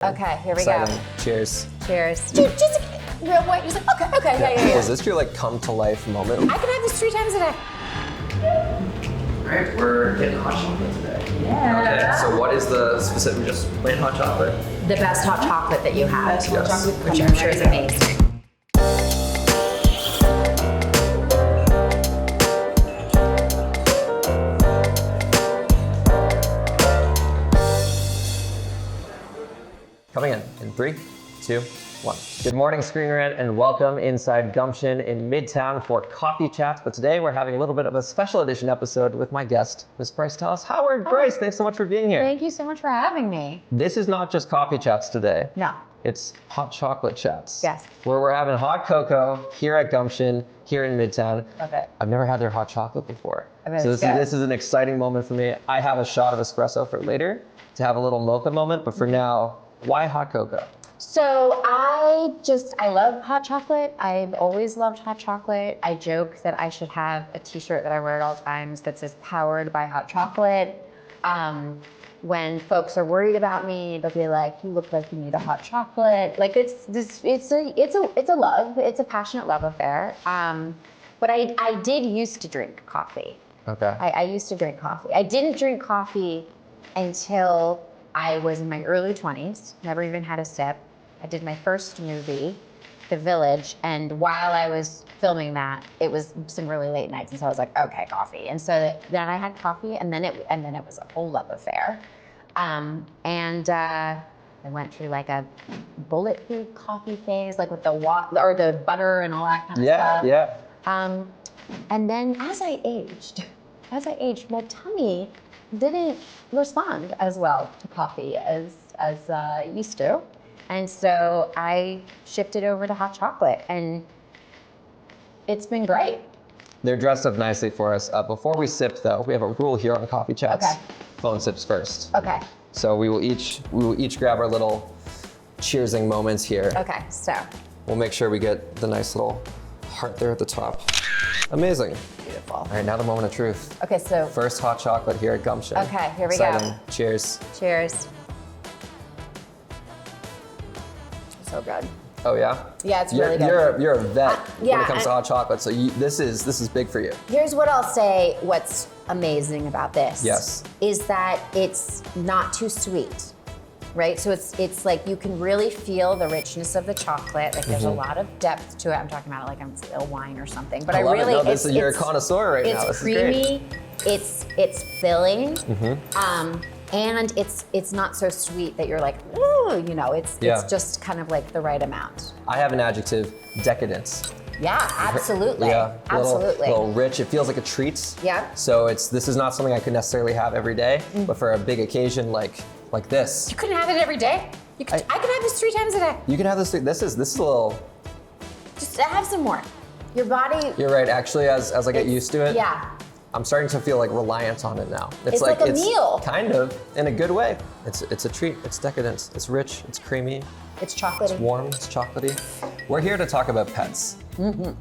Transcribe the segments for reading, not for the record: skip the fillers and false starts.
Okay, here we Exciting. go. Cheers. Cheers. Just real white. Just like, okay, yeah. Is this your like come to life moment? I can have this 3 times a day. All right, we're getting hot chocolate today. Yeah. Okay, so what is the specific, just plain hot chocolate? The best hot chocolate that you have, Yes. which I'm sure is amazing. Coming in 3, 2, 1. Good morning, ScreenRant, and welcome inside Gumption in Midtown for coffee chats. But today we're having a little bit of a special edition episode with my guest, Miss Bryce Dallas Howard. Bryce, thanks so much for being here. Thank you so much for having me. This is not just coffee chats today. No. It's hot chocolate chats. Yes. Where we're having hot cocoa here at Gumption, here in Midtown. Love it. I've never had their hot chocolate before. I bet So it's this is an exciting moment for me. I have a shot of espresso for later to have a little mocha moment, but for now, why hot cocoa? So I love hot chocolate. I've always loved hot chocolate. I joke that I should have a t-shirt that I wear at all times that says powered by hot chocolate. When folks are worried about me, they'll be like, you look like you need a hot chocolate. Like it's a love, it's a passionate love affair. But I did used to drink coffee. Okay. I used to drink coffee. I didn't drink coffee until I was in my early 20s, never even had a sip. I did my first movie, The Village, and while I was filming that, it was some really late nights, and so I was like, okay, coffee. And so then I had coffee, and then it was a whole love affair. I went through like a bulletproof coffee phase, like with the butter and all that kind of stuff. Yeah. And then as I aged, my tummy didn't respond as well to coffee as it used to. And so I shifted over to hot chocolate, and it's been great. They're dressed up nicely for us. Before we sip though, we have a rule here on coffee chats. Okay. Phone sips first. Okay. So we will each grab our little cheersing moments here. Okay, so. We'll make sure we get the nice little heart there at the top. Amazing. Beautiful. All right, now the moment of truth. Okay, so. First hot chocolate here at Gumption. Okay, here we Exciting. go. Cheers. Cheers. So good. Oh yeah? Yeah, it's really good. You're a vet yeah, when it comes to hot chocolate, so this is big for you. Here's what I'll say, what's amazing about this. Yes. Is that it's not too sweet, right? So it's like you can really feel the richness of the chocolate. Like there's a lot of depth to it. I'm talking about it like I'm a wine or something. But I love really, it. No, you're a connoisseur right now. It's This is great. creamy, it's filling, and it's not so sweet that you're like, ooh, it's just kind of like the right amount. I have an adjective, decadence. Yeah, absolutely. Yeah, absolutely. A little rich. It feels like a treat. Yeah. So this is not something I could necessarily have every day, but for a big occasion like this. You couldn't have it every day. I could have this 3 times a day. You can have this. This is a little. Just have some more. Your body. You're right. Actually, as I get used to it. Yeah. I'm starting to feel like reliant on it now. It's like a meal. Kind of, in a good way. It's a treat, it's decadence, it's rich, it's creamy. It's chocolatey. It's warm, it's chocolatey. We're here to talk about pets.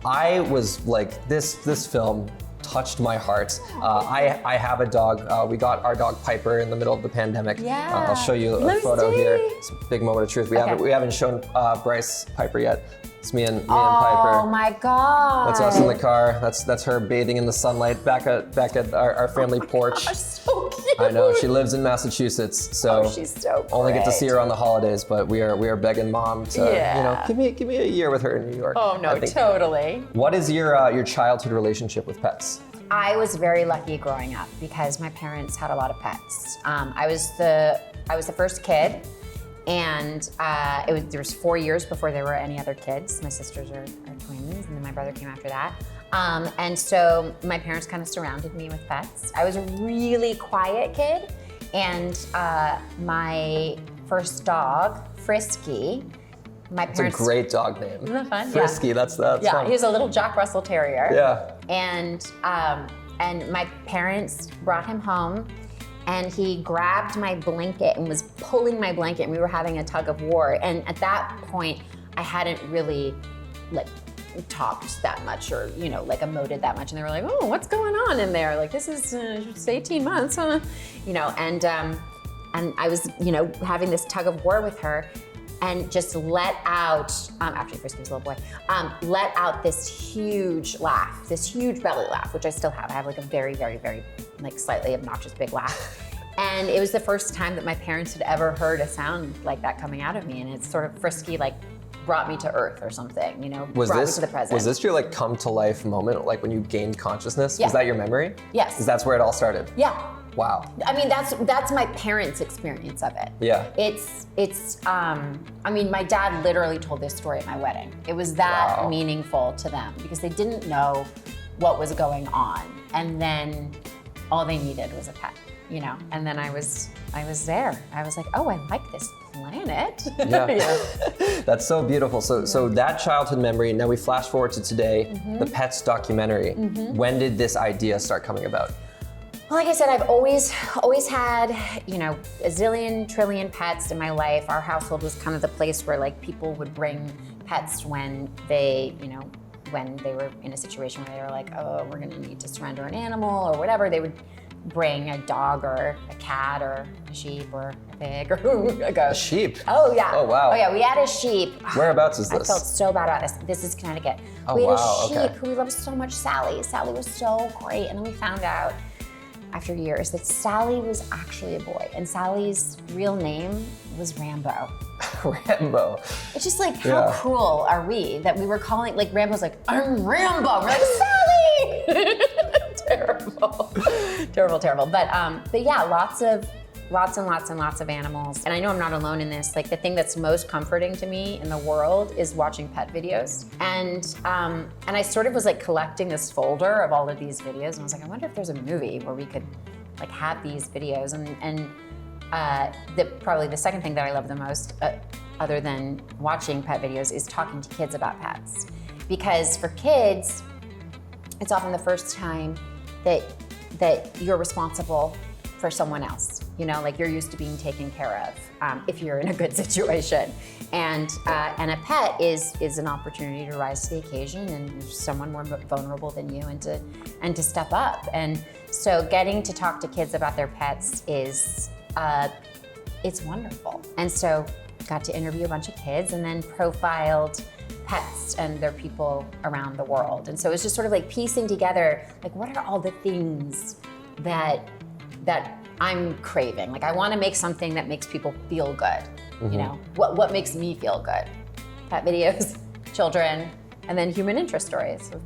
I was like, this film touched my heart. I have a dog. We got our dog Piper in the middle of the pandemic. Yeah. I'll show you a photo here. It's a big moment of truth. We haven't shown Bryce Piper yet. It's me and Piper. Oh my God. That's us in the car. That's her bathing in the sunlight back at our family porch. Gosh, so cute. I know, she lives in Massachusetts, so she's so great. only get to see her on the holidays, but we are begging mom to give me a year with her in New York. Oh no, totally. What is your childhood relationship with pets? I was very lucky growing up because my parents had a lot of pets. I was the first kid. And there was 4 years before there were any other kids. My sisters are twins, and then my brother came after that. And so my parents kind of surrounded me with pets. I was a really quiet kid, and my first dog, Frisky, my parents. It's a great dog name. Isn't that fun? Frisky, that's yeah, fun. he's a little Jack Russell Terrier. Yeah. And my parents brought him home. And he grabbed my blanket and was pulling my blanket, and we were having a tug of war. And at that point, I hadn't really talked that much or emoted that much. And they were like, "Oh, what's going on in there? Like this is it's 18 months, huh?" And and I was, having this tug of war with her, and just let out, after Frisky was a little boy, let out this huge laugh, this huge belly laugh, which I still have. I have like a very, very, very, like slightly obnoxious big laugh. And it was the first time that my parents had ever heard a sound like that coming out of me. And it's sort of Frisky, like brought me to earth or something, brought me to the present. Was this your like come to life moment, like when you gained consciousness? Yeah. Was that your memory? Yes. Because that's where it all started? Yeah. Wow. I mean, that's my parents' experience of it. Yeah. My dad literally told this story at my wedding. It was that meaningful to them because they didn't know what was going on. And then all they needed was a pet, and then I was there. I was like, oh, I like this planet. Yeah. That's so beautiful. So that childhood memory, now we flash forward to today, the Pets documentary. When did this idea start coming about? Well, like I said, I've always had, a zillion, trillion pets in my life. Our household was kind of the place where like people would bring pets when they, when they were in a situation where they were like, oh, we're gonna need to surrender an animal or whatever. They would bring a dog or a cat or a sheep or a pig or a goat. A sheep? Oh yeah. Oh wow. Oh yeah, we had a sheep. Whereabouts is this? I felt so bad about this. This is Connecticut. Oh, we had wow, a sheep okay. who we loved so much, Sally. Sally was so great. And then we found out after years that Sally was actually a boy, and Sally's real name was Rambo. Rambo. It's just like, how cruel are we that we were calling, like Rambo's like, I'm Rambo. We're like, Sally! Terrible. Terrible. But yeah, lots and lots of animals. And I know I'm not alone in this. Like the thing that's most comforting to me in the world is watching pet videos. And I sort of was like collecting this folder of all of these videos, and I was like, I wonder if there's a movie where we could like have these videos. And probably the second thing that I love the most, other than watching pet videos, is talking to kids about pets. Because for kids, it's often the first time that you're responsible for someone else. Like you're used to being taken care of if you're in a good situation. And a pet is an opportunity to rise to the occasion and someone more vulnerable than you and to step up. And so getting to talk to kids about their pets is, it's wonderful. And so got to interview a bunch of kids and then profiled pets and their people around the world. And so it's just sort of like piecing together, like what are all the things that I'm craving? Like I want to make something that makes people feel good. What makes me feel good? Pet videos, children, and then human interest stories of,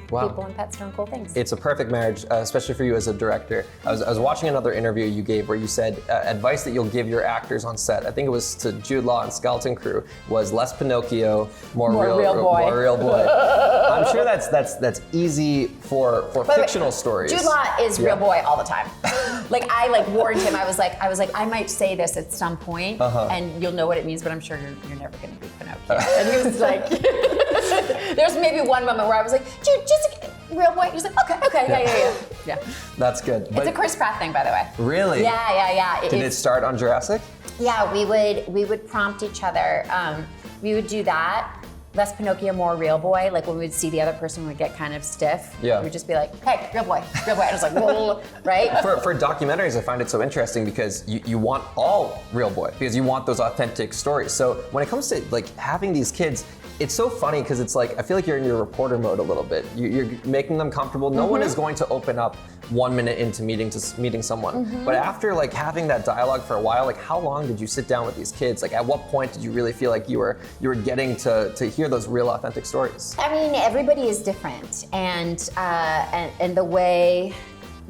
Wow. people and pets doing cool things. It's a perfect marriage, especially for you as a director. I was watching another interview you gave where you said advice that you'll give your actors on set, I think it was to Jude Law and Skeleton Crew, was less Pinocchio, more real boy. More real boy. I'm sure that's easy for fictional stories. Jude Law is real boy all the time. I warned him. I was like, I might say this at some point, and you'll know what it means, but I'm sure you're never going to be Pinocchio. And he was like, there's maybe one moment where I was like, Jude, just real boy. He was like, okay, yeah. That's good. It's a Chris Pratt thing, by the way. Really? Yeah. Did it start on Jurassic? Yeah, we would prompt each other. We would do that. Less Pinocchio, more real boy. Like when we'd see the other person would get kind of stiff. Yeah. We'd just be like, hey, real boy. And I was like, whoa, right? For documentaries, I find it so interesting because you want all real boy, because you want those authentic stories. So when it comes to like having these kids, it's so funny because it's like, I feel like you're in your reporter mode a little bit. You're making them comfortable. No one is going to open up 1 minute into meeting someone. But after like having that dialogue for a while, like how long did you sit down with these kids? Like at what point did you really feel like you were getting to hear those real authentic stories? I mean, everybody is different. And the way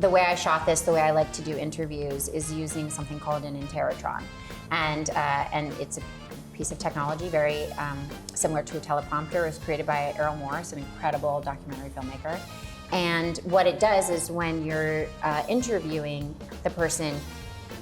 I shot this, the way I like to do interviews is using something called an Interrotron. And it's a piece of technology very similar to a teleprompter. It was created by Errol Morris, an incredible documentary filmmaker. And what it does is when you're interviewing the person,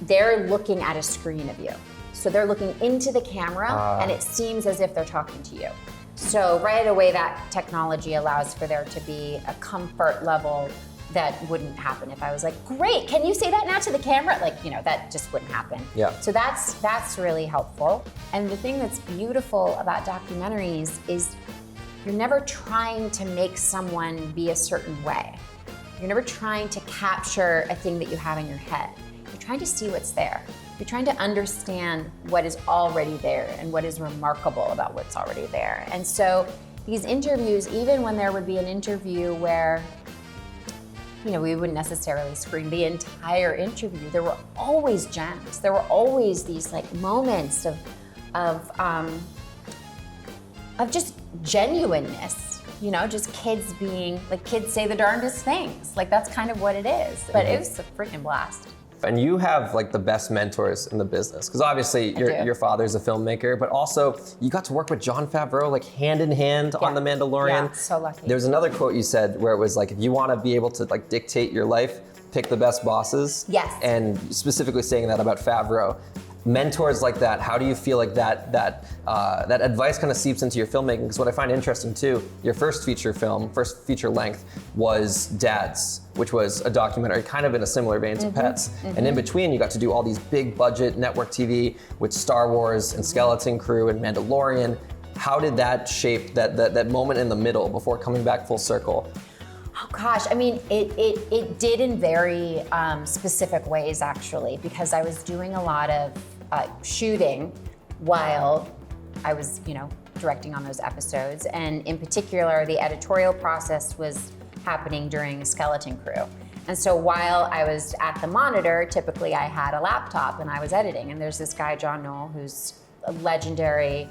they're looking at a screen of you. So they're looking into the camera and it seems as if they're talking to you. So right away that technology allows for there to be a comfort level that wouldn't happen if I was like, great, can you say that now to the camera? Like, that just wouldn't happen. Yeah. So that's really helpful. And the thing that's beautiful about documentaries is you're never trying to make someone be a certain way. You're never trying to capture a thing that you have in your head. You're trying to see what's there. you're trying to understand what is already there and what is remarkable about what's already there. And so these interviews, even when there would be an interview where, you know, we wouldn't necessarily screen the entire interview, there were always gems. There were always these like moments of just genuineness, you know, just kids being, like kids say the darndest things. Like that's kind of what it is. But it was a freaking blast. And you have like the best mentors in the business, because obviously your father's a filmmaker, but also you got to work with Jon Favreau like hand in hand on The Mandalorian. Yeah, so lucky. There's another quote you said where it was like, if you want to be able to like dictate your life, pick the best bosses. Yes. And specifically saying that about Favreau. Mentors like that, how do you feel like that advice kind of seeps into your filmmaking? Because what I find interesting too, your first feature length was Dads, which was a documentary kind of in a similar vein to Pets. And in between, you got to do all these big budget network TV with Star Wars and Skeleton Crew and Mandalorian. How did that shape that moment in the middle before coming back full circle? Oh gosh, I mean, it did in very specific ways actually, because I was doing a lot of shooting while I was, you know, directing on those episodes. And in particular, the editorial process was happening during Skeleton Crew. And so while I was at the monitor, typically I had a laptop and I was editing. And there's this guy, John Knoll, who's a legendary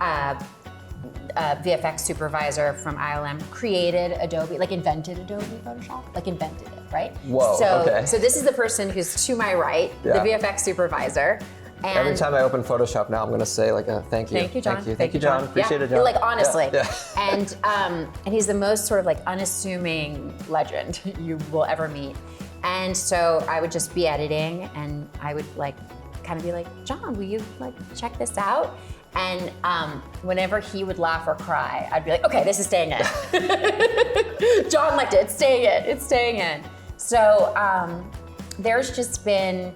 VFX supervisor from ILM, created Adobe, like invented Adobe Photoshop, like invented it, right? Whoa, okay. So this is the person who's to my right, the VFX supervisor. And every time I open Photoshop now, I'm gonna say like a thank you. Thank you, John. Thank you, John. Appreciate it, John. Like honestly. Yeah. And he's the most sort of like unassuming legend you will ever meet. And so I would just be editing and I would like kind of be like, John, will you like check this out? And whenever he would laugh or cry, I'd be like, okay, this is staying in. John liked it, it's staying in. So there's just been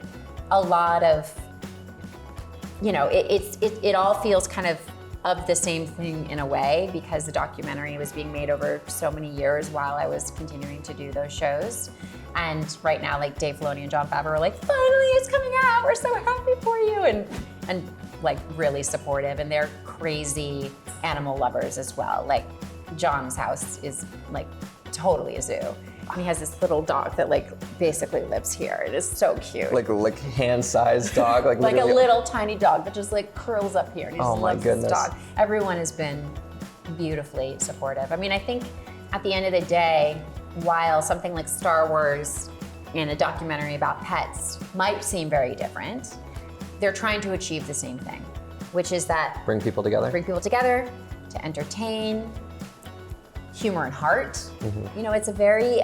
a lot of, you know, it all feels kind of the same thing in a way, because the documentary was being made over so many years while I was continuing to do those shows. And right now, like Dave Filoni and Jon Favreau are like, finally it's coming out, we're so happy for you. And like really supportive, and they're crazy animal lovers as well. Like John's house is like totally a zoo. And he has this little dog that like basically lives here. It is so cute. Like hand-sized dog, like like a little tiny dog that just like curls up here. And he just loves this dog. Everyone has been beautifully supportive. I mean, I think at the end of the day, while something like Star Wars and a documentary about pets might seem very different, they're trying to achieve the same thing, which is that bring people together, to entertain, humor and heart. You know, it's very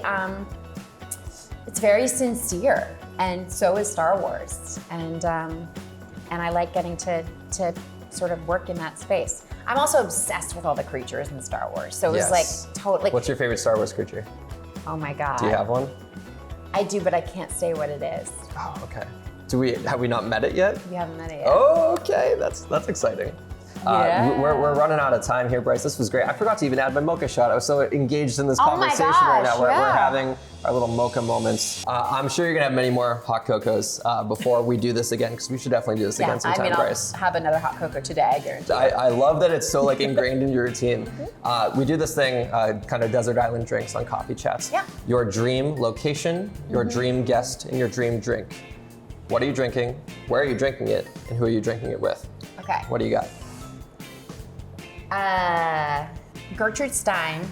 sincere, and so is Star Wars. And I like getting to sort of work in that space. I'm also obsessed with all the creatures in Star Wars, so it was like totally. What's your favorite Star Wars creature? Oh my God. Do you have one? I do, but I can't say what it is. Oh, okay. Have we not met it yet? We haven't met it yet. Oh, okay, that's exciting. Yeah. We're running out of time here, Bryce. This was great. I forgot to even add my mocha shot. I was so engaged in this conversation right now. We're having our little mocha moments. I'm sure you're gonna have many more hot cocos before we do this again, because we should definitely do this again sometime, Bryce. I'll have another hot cocoa today, I guarantee. I love that it's so like ingrained in your routine. We do this thing, kind of desert island drinks on Coffee Chats. Yeah. Your dream location, your dream guest, and your dream drink. What are you drinking? Where are you drinking it? And who are you drinking it with? Okay. What do you got? Gertrude Stein,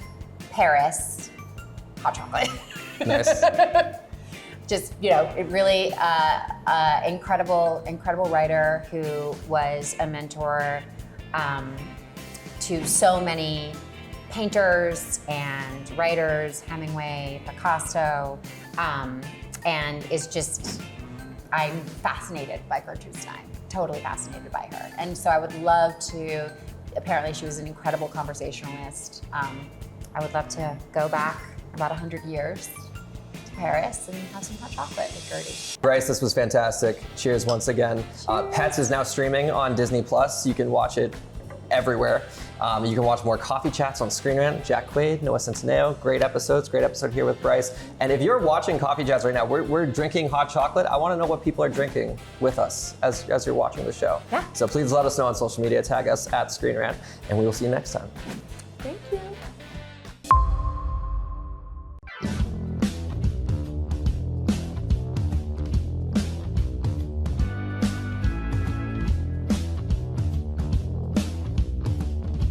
Paris, hot chocolate. Nice. Just, you know, it really incredible writer who was a mentor to so many painters and writers, Hemingway, Picasso, and is just, I'm fascinated by Gertrude Stein, totally fascinated by her. And so I would love to, apparently she was an incredible conversationalist. I would love to go back about 100 years to Paris and have some hot chocolate with Gertie. Bryce, this was fantastic. Cheers once again. Pets is now streaming on Disney+. You can watch it everywhere. You can watch more coffee chats on ScreenRant. Jack Quaid, Noah Centineo, great episodes. Great episode here with Bryce. And if you're watching coffee chats right now, we're drinking hot chocolate. I want to know what people are drinking with us as you're watching the show. Yeah. So please let us know on social media. Tag us at ScreenRant, and we will see you next time. Thank you.